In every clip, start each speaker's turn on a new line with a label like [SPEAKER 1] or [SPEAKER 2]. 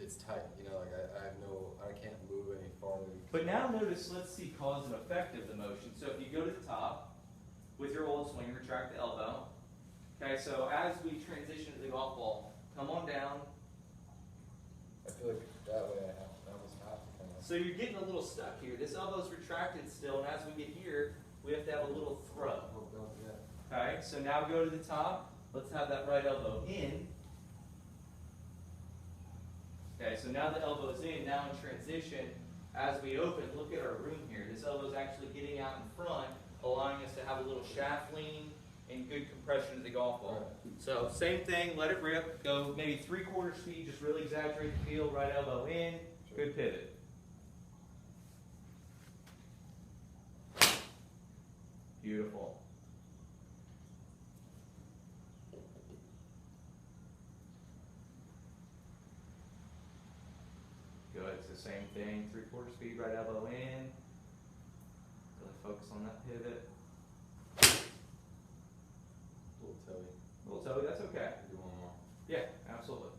[SPEAKER 1] it's tight, you know, like I can't move any farther.
[SPEAKER 2] But now notice, let's see cause and effect of the motion. So if you go to the top with your old swing, retract the elbow. Okay, so as we transition to the golf ball, come on down.
[SPEAKER 1] I feel like that way I almost have to kind of.
[SPEAKER 2] So you're getting a little stuck here. This elbow's retracted still, and as we get here, we have to have a little throw. Okay, so now go to the top. Let's have that right elbow in. Okay, so now the elbow's in. Now in transition, as we open, look at our room here. This elbow's actually getting out in front, allowing us to have a little shaft lean and good compression of the golf ball. So same thing, let it rip. Go maybe 3/4 speed, just really exaggerate the feel. Right elbow in, good pivot. Beautiful. Good, it's the same thing, 3/4 speed, right elbow in. Really focus on that pivot. A little toey, that's okay.
[SPEAKER 1] Do one more.
[SPEAKER 2] Yeah, absolutely.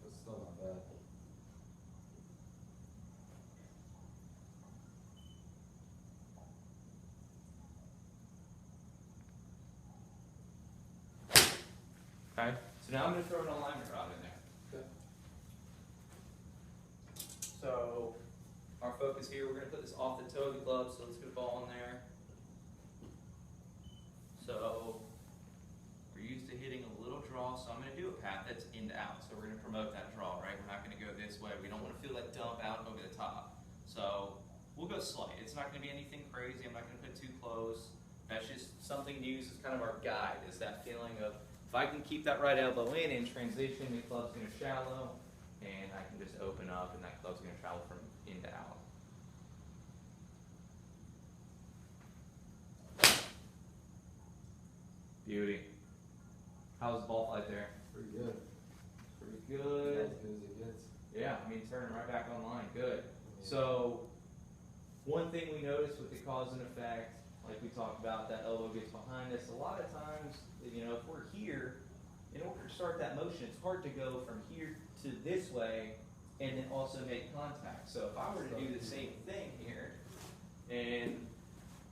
[SPEAKER 1] That's still not bad.
[SPEAKER 2] Okay, so now I'm going to throw an alignment rod in there.
[SPEAKER 1] Okay.
[SPEAKER 2] So our focus here, we're going to put this off the toe of the glove, so let's get a ball in there. So we're used to hitting a little draw, so I'm going to do a path that's in to out. So we're going to promote that draw, right? We're not going to go this way. We don't want to feel that dump out over the top. So we'll go slight. It's not going to be anything crazy. I'm not going to put too close. That's just something to use as kind of our guide, is that feeling of if I can keep that right elbow in transition, the club's going to shallow, and I can just open up, and that club's going to travel from in to out. Beauty. How's the ball flight there?
[SPEAKER 1] Pretty good.
[SPEAKER 2] Pretty good.
[SPEAKER 1] As good as it gets.
[SPEAKER 2] Yeah, I mean, turning right back online. Good. So, one thing we noticed with the cause and effect, like we talked about, that elbow gets behind us. A lot of times, you know, if we're here, in order to start that motion, it's hard to go from here to this way and then also make contact. So if I were to do the same thing here, and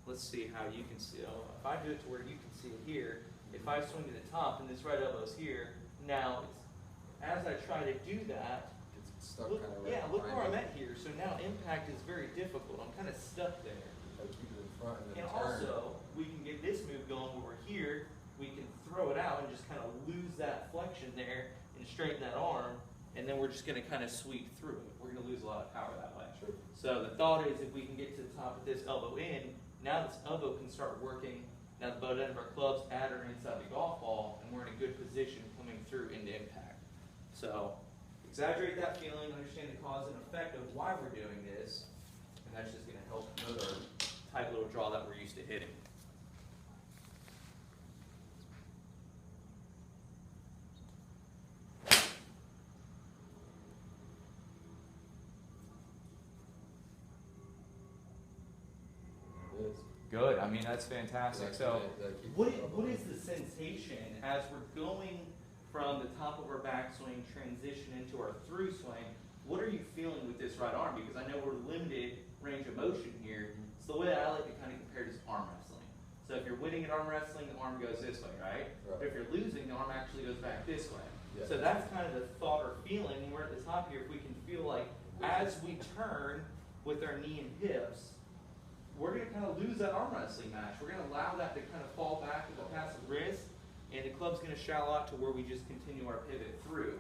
[SPEAKER 2] let's see how you can see it. If I do it to where you can see it here, if I swing to the top and this right elbow's here, now as I try to do that,
[SPEAKER 1] It's stuck
[SPEAKER 2] look,
[SPEAKER 1] kind of right
[SPEAKER 2] yeah, look where I'm
[SPEAKER 1] behind
[SPEAKER 2] at here. So now impact is very difficult. I'm kind of stuck there.
[SPEAKER 1] it. Like keep it in front and then
[SPEAKER 2] And
[SPEAKER 1] turn.
[SPEAKER 2] also, we can get this move going where we're here, we can throw it out and just kind of lose that flexion there and straighten that arm, and then we're just going to kind of sweep through it. We're going to lose a lot of power that way.
[SPEAKER 1] Sure.
[SPEAKER 2] So the thought is if we can get to the top of this elbow in, now this elbow can start working. Now the butt end of our club's at or inside the golf ball, and we're in a good position coming through into impact. So exaggerate that feeling, understand the cause and effect of why we're doing this, and that's just going to help promote our tight little draw that we're used to hitting.
[SPEAKER 1] It is.
[SPEAKER 2] Good. I mean, that's fantastic. So,
[SPEAKER 1] keep
[SPEAKER 2] what
[SPEAKER 1] the elbow
[SPEAKER 2] is
[SPEAKER 1] in.
[SPEAKER 2] the sensation as we're going from the top of our backswing, transition into our through swing? What are you feeling with this right arm? Because I know we're limited range of motion here. So the way I like to kind of compare it is arm wrestling. So if you're winning at arm wrestling, the arm goes this way, right?
[SPEAKER 1] Right.
[SPEAKER 2] But if you're losing, the arm actually goes back this way.
[SPEAKER 1] Yeah.
[SPEAKER 2] So that's kind of the thought or feeling when we're at the top here. If we can feel like as we turn with our knee and hips, we're going to kind of lose that arm wrestling match. We're going to allow that to kind of fall back with the passive wrist, and the club's going to shallow out to where we just continue our pivot through.